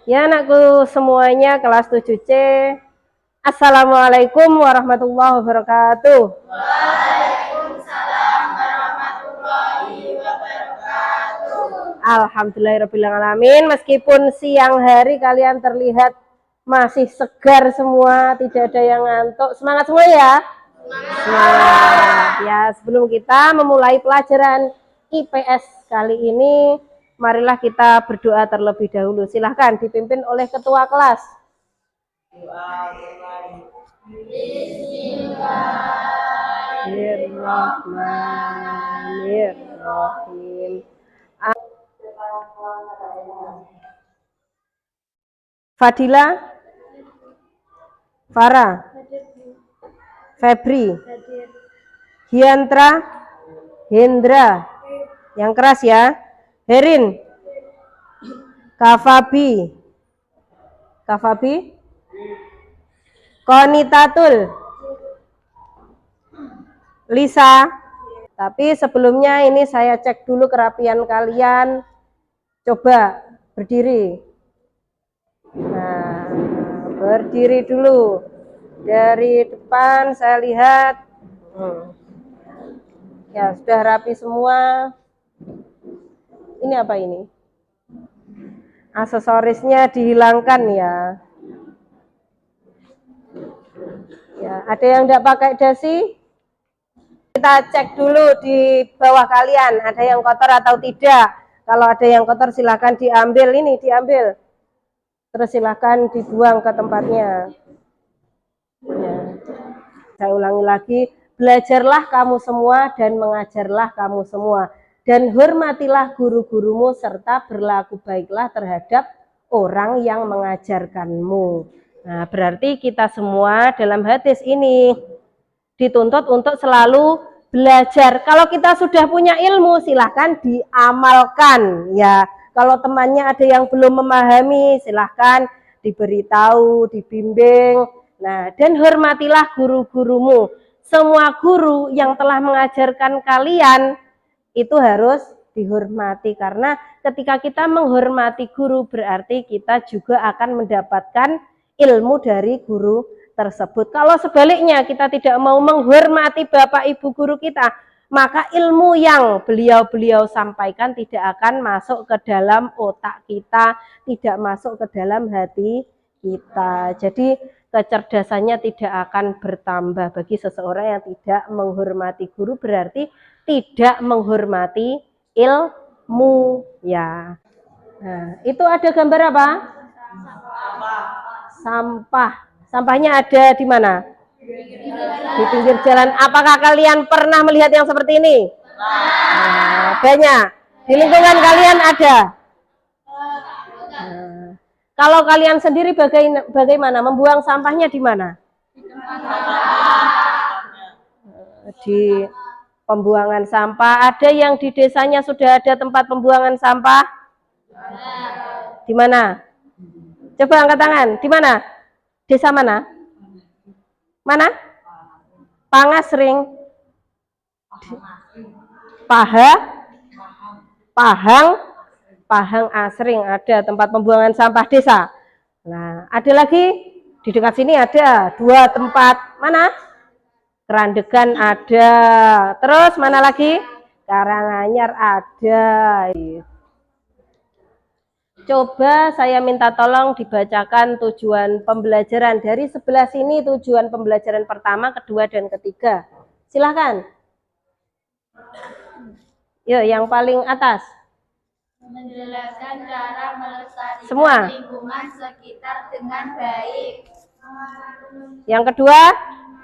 Ya anakku semuanya kelas 7C. Assalamualaikum warahmatullahi wabarakatuh. Waalaikumsalam warahmatullahi wabarakatuh. Alhamdulillahirrahmanirrahim. Meskipun siang hari kalian terlihat masih segar semua, tidak ada yang ngantuk. Semangat semua ya. Semangat. Ya, sebelum kita memulai pelajaran IPS kali ini, marilah kita berdoa terlebih dahulu. Silahkan dipimpin oleh ketua kelas. Bismillahirrahmanirrahim. Fadila, Farah, Febri, Hiantra, Hendra, yang keras ya, Herin, Kafabi, Konitatul, Lisa. Tapi sebelumnya ini saya cek dulu kerapian kalian. Coba berdiri. Nah, berdiri dulu. Dari depan saya lihat. Ya, sudah rapi semua. Ini apa ini? Aksesorisnya dihilangkan ya. Ya, ada yang enggak pakai dasi? Kita cek dulu di bawah kalian, ada yang kotor atau tidak. Kalau ada yang kotor silahkan diambil, ini diambil. Terus silahkan dibuang ke tempatnya. Ya. Saya ulangi lagi, belajarlah kamu semua dan mengajarlah kamu semua. Dan hormatilah guru-gurumu serta berlaku baiklah terhadap orang yang mengajarkanmu. Nah, berarti kita semua dalam hadis ini dituntut untuk selalu belajar. Kalau kita sudah punya ilmu, silahkan diamalkan ya. Kalau temannya ada yang belum memahami, silahkan diberitahu, dibimbing. Nah, dan hormatilah guru-gurumu. Semua guru yang telah mengajarkan kalian itu harus dihormati, karena ketika kita menghormati guru berarti kita juga akan mendapatkan ilmu dari guru tersebut. Kalau sebaliknya kita tidak mau menghormati bapak ibu guru kita, maka ilmu yang beliau-beliau sampaikan tidak akan masuk ke dalam otak kita, tidak masuk ke dalam hati kita. Jadi kecerdasannya tidak akan bertambah. Bagi seseorang yang tidak menghormati guru berarti tidak menghormati ilmu ya. Nah, itu ada gambar apa? Sampah. Sampahnya ada di mana? Di pinggir jalan. Apakah kalian pernah melihat yang seperti ini? Nah, banyak. Di lingkungan kalian ada. Nah, kalau kalian sendiri bagaimana? Membuang sampahnya di mana? Di pembuangan sampah. Ada yang di desanya sudah ada tempat pembuangan sampah? Di mana? Coba angkat tangan. Di mana? Desa mana? Mana? Pangasring. Pahang Asring ada tempat pembuangan sampah desa. Nah, ada lagi di dekat sini ada 2 tempat. Mana? Kerandegan ada. Terus mana lagi? Karanganyar ada. Coba saya minta tolong dibacakan tujuan pembelajaran. Dari sebelah sini tujuan pembelajaran pertama, kedua, dan ketiga. Silahkan. Yuk, yang paling atas. Menjelaskan cara melestarikan Semua. lingkungan sekitar dengan baik. Yang kedua.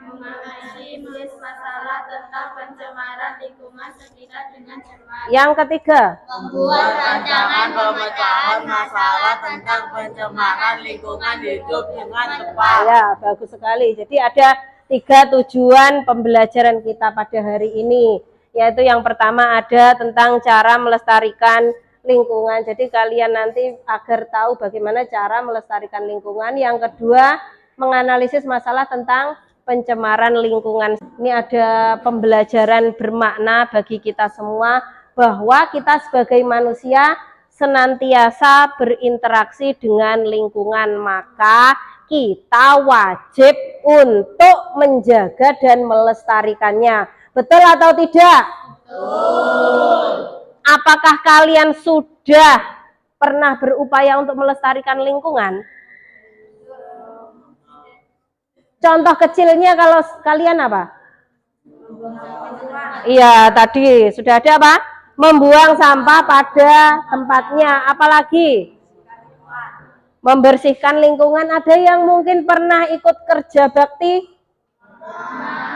Mengatasi masalah tentang pencemaran lingkungan sekitar dengan cermat. Yang ketiga. Membuat rancangan pemecahan masalah tentang pencemaran lingkungan hidup dengan tepat. Ya, bagus sekali. Jadi ada 3 tujuan pembelajaran kita pada hari ini. Yaitu yang pertama ada tentang cara melestarikan lingkungan. Jadi kalian nanti agar tahu bagaimana cara melestarikan lingkungan. Yang kedua, menganalisis masalah tentang pencemaran lingkungan. Ini ada pembelajaran bermakna bagi kita semua bahwa kita sebagai manusia senantiasa berinteraksi dengan lingkungan, maka kita wajib untuk menjaga dan melestarikannya. Betul atau tidak? Betul. Apakah kalian sudah pernah berupaya untuk melestarikan lingkungan? Contoh kecilnya kalau kalian apa? Iya, tadi sudah ada apa? Membuang sampah pada tempatnya. Apalagi? Membersihkan lingkungan. Ada yang mungkin pernah ikut kerja bakti?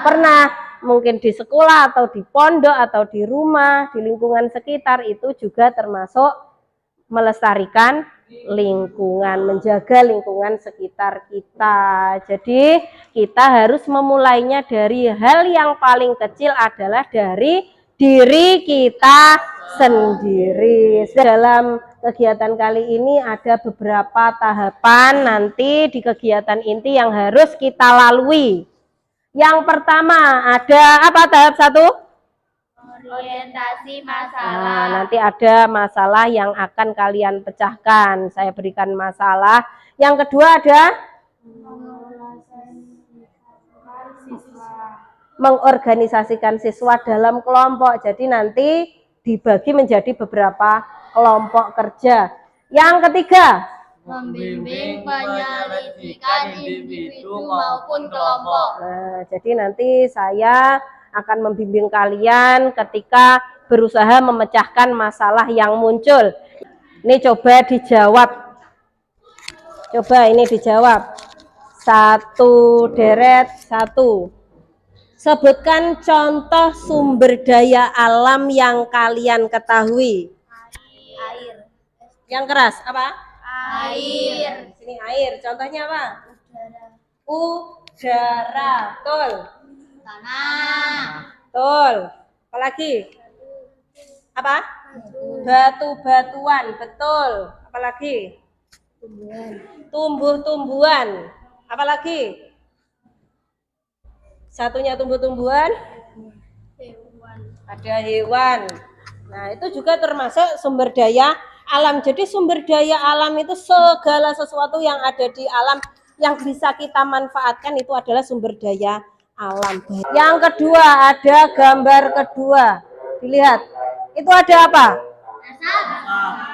Pernah. Mungkin di sekolah atau di pondok atau di rumah, di lingkungan sekitar, itu juga termasuk melestarikan lingkungan, menjaga lingkungan sekitar kita. Jadi kita harus memulainya dari hal yang paling kecil, adalah dari diri kita sendiri. Dalam kegiatan kali ini ada beberapa tahapan nanti di kegiatan inti yang harus kita lalui. Yang pertama ada apa, tahap 1? Orientasi masalah. Nah, nanti ada masalah yang akan kalian pecahkan. Saya berikan masalah. Yang kedua ada mengorganisasikan siswa dalam kelompok. Jadi nanti dibagi menjadi beberapa kelompok kerja. Yang ketiga, membimbing penyelidikan individu maupun kelompok. Nah, jadi nanti saya akan membimbing kalian ketika berusaha memecahkan masalah yang muncul. Ini coba dijawab. Coba ini dijawab. 1 deret 1. Sebutkan contoh sumber daya alam yang kalian ketahui. Air. Yang keras apa? Air. Sini air. Contohnya apa? Udara. Betul. Tanah. Betul. Apalagi? Apa? Batu-batuan. Betul. Apalagi? Tumbuh-tumbuhan. Apalagi? Satunya tumbuh-tumbuhan. Hewan. Ada hewan. Nah, itu juga termasuk sumber daya alam. Jadi sumber daya alam itu segala sesuatu yang ada di alam yang bisa kita manfaatkan, itu adalah sumber daya alam. Yang kedua, ada gambar kedua. Dilihat. Itu ada apa?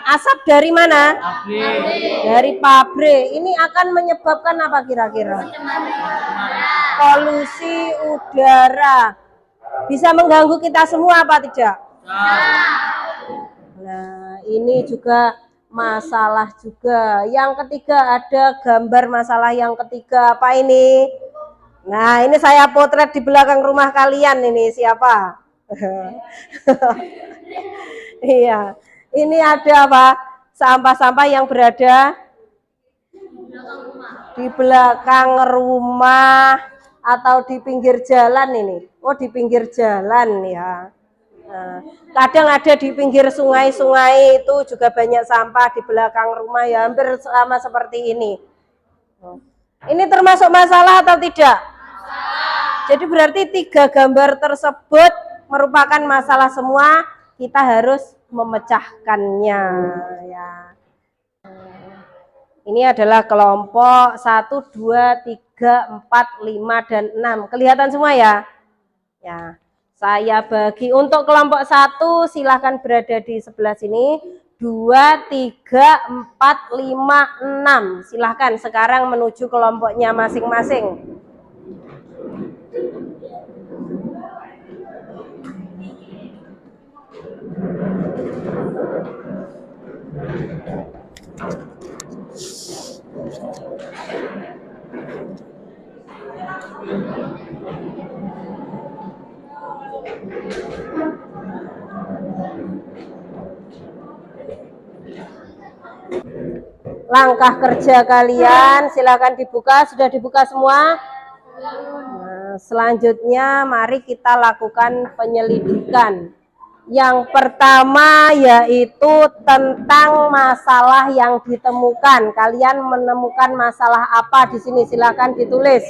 Asap dari mana? Dari pabrik. Ini akan menyebabkan apa kira-kira? Polusi udara. Bisa mengganggu kita semua apa tidak? Nah, ini juga masalah juga. Yang ketiga, ada gambar masalah yang ketiga. Apa ini? Nah, ini saya potret di belakang rumah kalian. Ini siapa? Iya. Ini ada apa? Sampah-sampah yang berada di belakang rumah atau di pinggir jalan ini. Oh, di pinggir jalan ya. Nah, kadang ada di pinggir sungai-sungai, itu juga banyak sampah di belakang rumah ya, hampir sama seperti ini. Ini termasuk masalah atau tidak? Jadi berarti 3 gambar tersebut merupakan masalah semua, kita harus memecahkannya ya. Ini adalah kelompok 1, 2, 3, 4, 5, dan 6. Kelihatan semua ya? Ya. Saya bagi untuk kelompok 1, silahkan berada di sebelah sini. 2, 3, 4, 5, 6. Silahkan sekarang menuju kelompoknya masing-masing. Langkah kerja kalian silakan dibuka. Sudah dibuka semua? Nah, selanjutnya mari kita lakukan penyelidikan. Yang pertama yaitu tentang masalah yang ditemukan. Kalian menemukan masalah apa di sini? Silakan ditulis.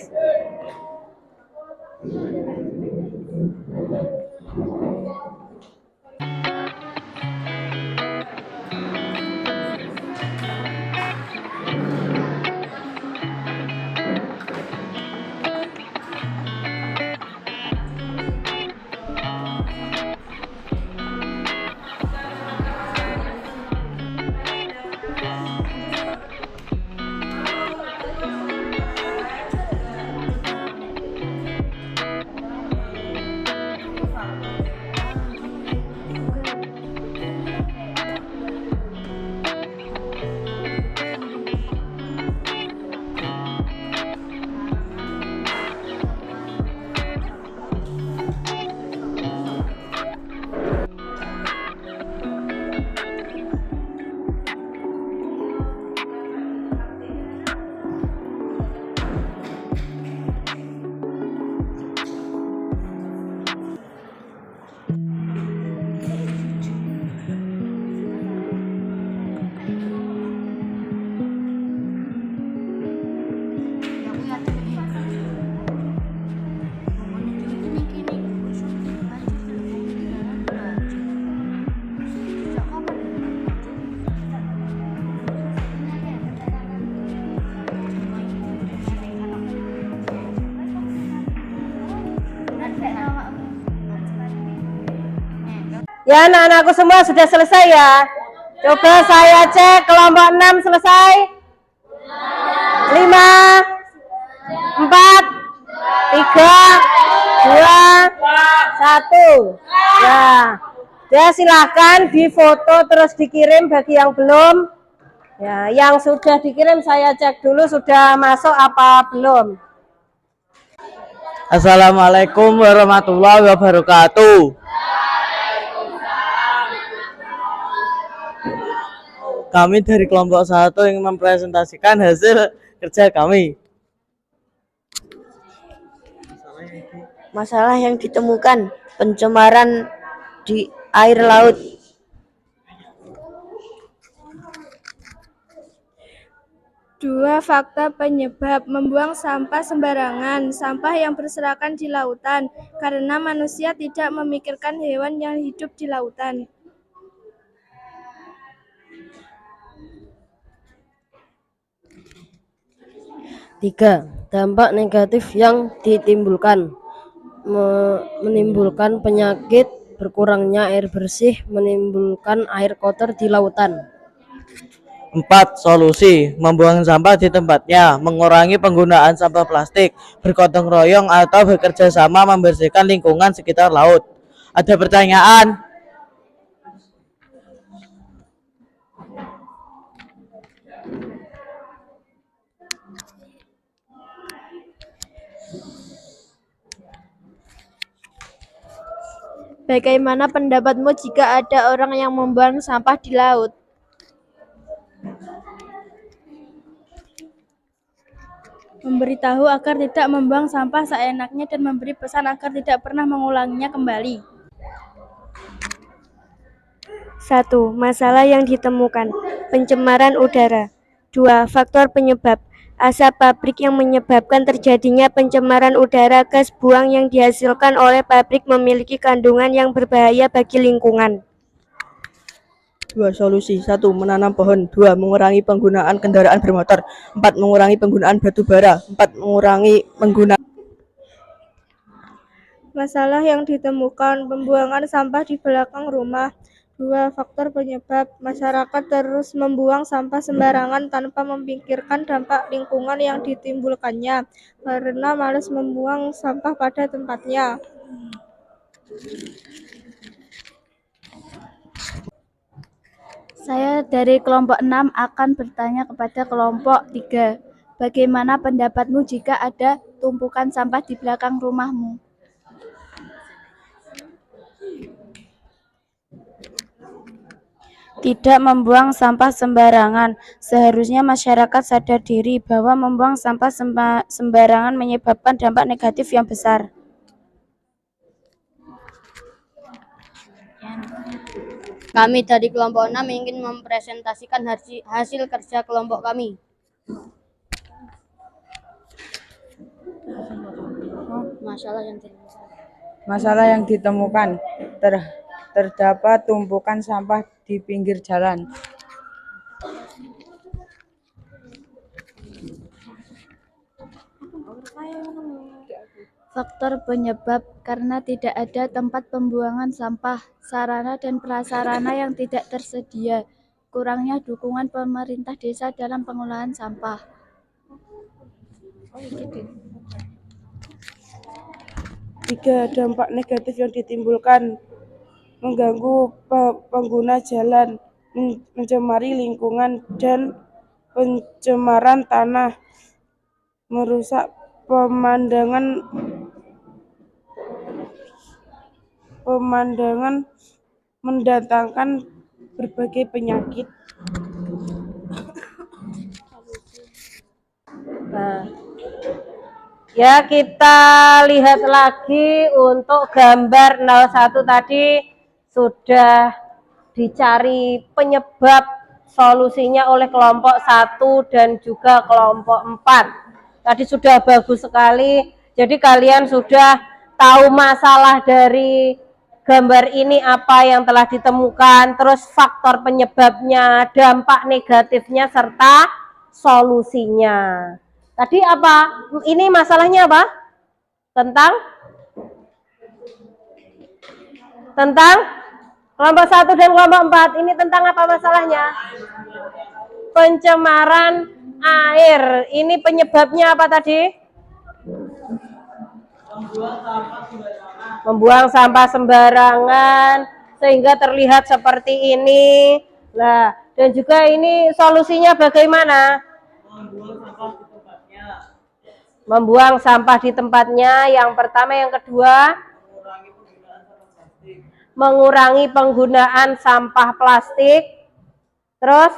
Ya, anak-anakku semua sudah selesai ya. Coba saya cek kelompok 6 selesai. 5, 4, 3, 2, 1. Ya, silahkan difoto terus dikirim bagi yang belum. Ya, yang sudah dikirim saya cek dulu sudah masuk apa belum. Assalamualaikum warahmatullahi wabarakatuh. Kami dari kelompok 1 ingin mempresentasikan hasil kerja kami. Masalah yang ditemukan, pencemaran di air laut. Dua fakta penyebab membuang sampah sembarangan, sampah yang berserakan di lautan, karena manusia tidak memikirkan hewan yang hidup di lautan. Tiga, dampak negatif yang ditimbulkan, menimbulkan penyakit, berkurangnya air bersih, menimbulkan air kotor di lautan. 4. Solusi, membuang sampah di tempatnya, mengurangi penggunaan sampah plastik, bergotong royong atau bekerja sama membersihkan lingkungan sekitar laut. Ada pertanyaan? Bagaimana pendapatmu jika ada orang yang membuang sampah di laut? Memberitahu agar tidak membuang sampah seenaknya dan memberi pesan agar tidak pernah mengulanginya kembali. 1. Masalah yang ditemukan, pencemaran udara. 2. Faktor penyebab, asap pabrik yang menyebabkan terjadinya pencemaran udara. Gas buang yang dihasilkan oleh pabrik memiliki kandungan yang berbahaya bagi lingkungan. 2. Solusi. 1. Menanam pohon. 2. Mengurangi penggunaan kendaraan bermotor. 4. Mengurangi penggunaan batu bara. 4. Mengurangi penggunaan. Masalah yang ditemukan, pembuangan sampah di belakang rumah. 2. Faktor penyebab, masyarakat terus membuang sampah sembarangan tanpa memikirkan dampak lingkungan yang ditimbulkannya, karena malas membuang sampah pada tempatnya. Saya dari kelompok 6 akan bertanya kepada kelompok 3. Bagaimana pendapatmu jika ada tumpukan sampah di belakang rumahmu? Tidak membuang sampah sembarangan. Seharusnya masyarakat sadar diri bahwa membuang sampah sembarangan menyebabkan dampak negatif yang besar. Kami dari kelompok 6 ingin mempresentasikan hasil kerja kelompok kami. Masalah yang ditemukan, terdapat tumpukan sampah di pinggir jalan. Faktor penyebab, karena tidak ada tempat pembuangan sampah, sarana dan prasarana yang tidak tersedia, kurangnya dukungan pemerintah desa dalam pengolahan sampah. 3. Dampak negatif yang ditimbulkan, mengganggu pengguna jalan, mencemari lingkungan dan pencemaran tanah, merusak pemandangan, mendatangkan berbagai penyakit. Ya, kita lihat lagi untuk gambar 01 tadi sudah dicari penyebab, solusinya oleh kelompok 1 dan juga kelompok 4. Tadi sudah bagus sekali. Jadi kalian sudah tahu masalah dari gambar ini apa yang telah ditemukan, terus faktor penyebabnya, dampak negatifnya serta solusinya. Tadi apa? Ini masalahnya apa? Tentang Kelompok 1 dan kelompok 4 ini tentang apa masalahnya? Pencemaran air. Ini penyebabnya apa tadi? Membuang sampah sembarangan sehingga terlihat seperti ini. Nah, dan juga ini solusinya bagaimana? Membuang sampah di tempatnya. Yang pertama, yang kedua, mengurangi penggunaan sampah plastik. Terus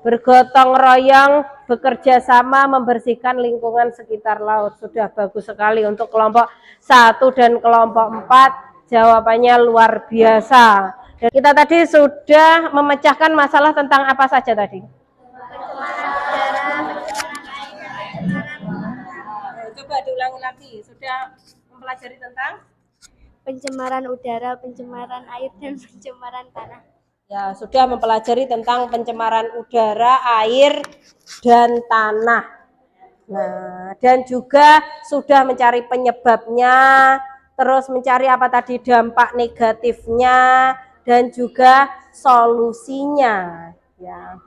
bergotong royong, bekerja sama membersihkan lingkungan sekitar laut. Sudah bagus sekali untuk kelompok 1 dan kelompok 4. Jawabannya luar biasa. Dan kita tadi sudah memecahkan masalah tentang apa saja tadi? Coba diulangi lagi. Sudah mempelajari tentang Pencemaran udara, pencemaran air, dan pencemaran tanah. ya, sudah mempelajari tentang pencemaran udara, air, dan tanah. Nah, dan juga sudah mencari penyebabnya, terus mencari apa tadi dampak negatifnya, dan juga solusinya. Ya.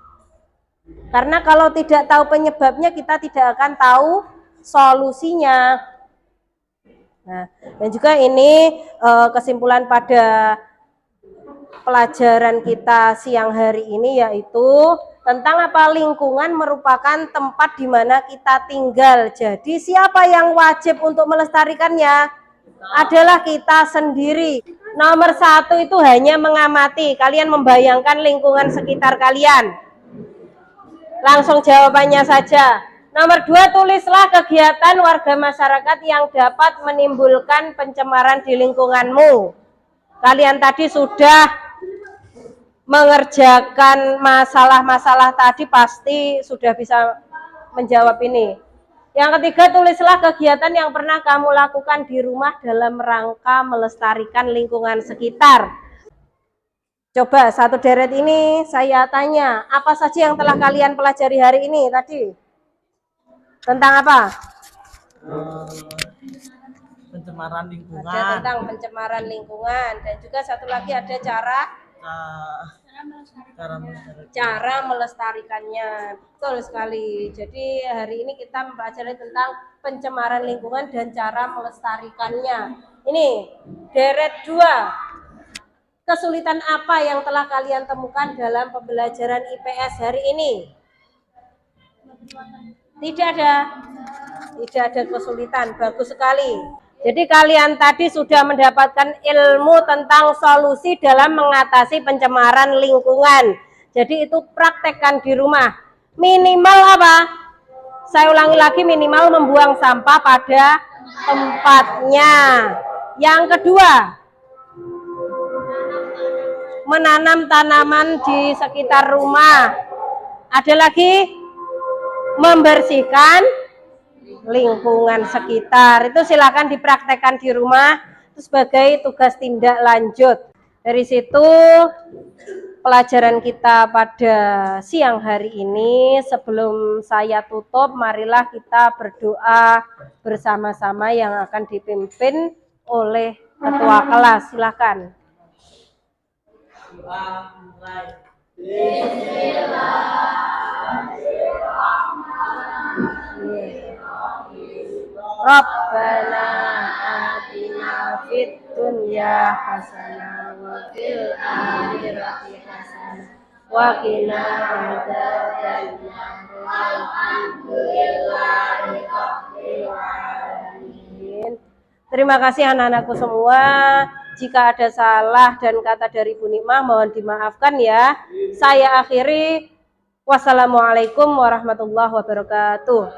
Karena kalau tidak tahu penyebabnya, kita tidak akan tahu solusinya. Nah, dan juga ini kesimpulan pada pelajaran kita siang hari ini, yaitu tentang apa? Lingkungan merupakan tempat di mana kita tinggal. Jadi siapa yang wajib untuk melestarikannya? Adalah kita sendiri. Nomor 1 itu hanya mengamati. Kalian membayangkan lingkungan sekitar kalian. Langsung jawabannya saja. Nomor 2, tulislah kegiatan warga masyarakat yang dapat menimbulkan pencemaran di lingkunganmu. Kalian tadi sudah mengerjakan masalah-masalah tadi, pasti sudah bisa menjawab ini. Yang ketiga, tulislah kegiatan yang pernah kamu lakukan di rumah dalam rangka melestarikan lingkungan sekitar. Coba satu deret ini saya tanya, apa saja yang telah kalian pelajari hari ini tadi? Tentang apa? Pencemaran lingkungan. Ada tentang pencemaran lingkungan, dan juga satu lagi ada cara melestarikannya. Betul sekali. Jadi hari ini kita mempelajari tentang pencemaran lingkungan dan cara melestarikannya. Ini deret 2. Kesulitan apa yang telah kalian temukan dalam pembelajaran IPS hari ini? Tidak ada kesulitan. Bagus sekali. Jadi kalian tadi sudah mendapatkan ilmu tentang solusi dalam mengatasi pencemaran lingkungan. Jadi itu praktekkan di rumah. Minimal apa? Saya ulangi lagi, minimal membuang sampah pada tempatnya. Yang kedua, menanam tanaman di sekitar rumah. Ada lagi, membersihkan lingkungan sekitar. Itu silakan dipraktekkan di rumah sebagai tugas tindak lanjut. Dari situ pelajaran kita pada siang hari ini. Sebelum saya tutup, marilah kita berdoa bersama-sama yang akan dipimpin oleh ketua kelas. Silakan. Rabbana atina fid dunya hasanah wa fil akhirati hasanah wa qina adzabannar. Alhamdulillahi rabbil alamin. Terima kasih anak-anakku semua. Jika ada salah dan kata dari Bu Nikmah, mohon dimaafkan ya. Saya akhiri. Wassalamualaikum warahmatullahi wabarakatuh.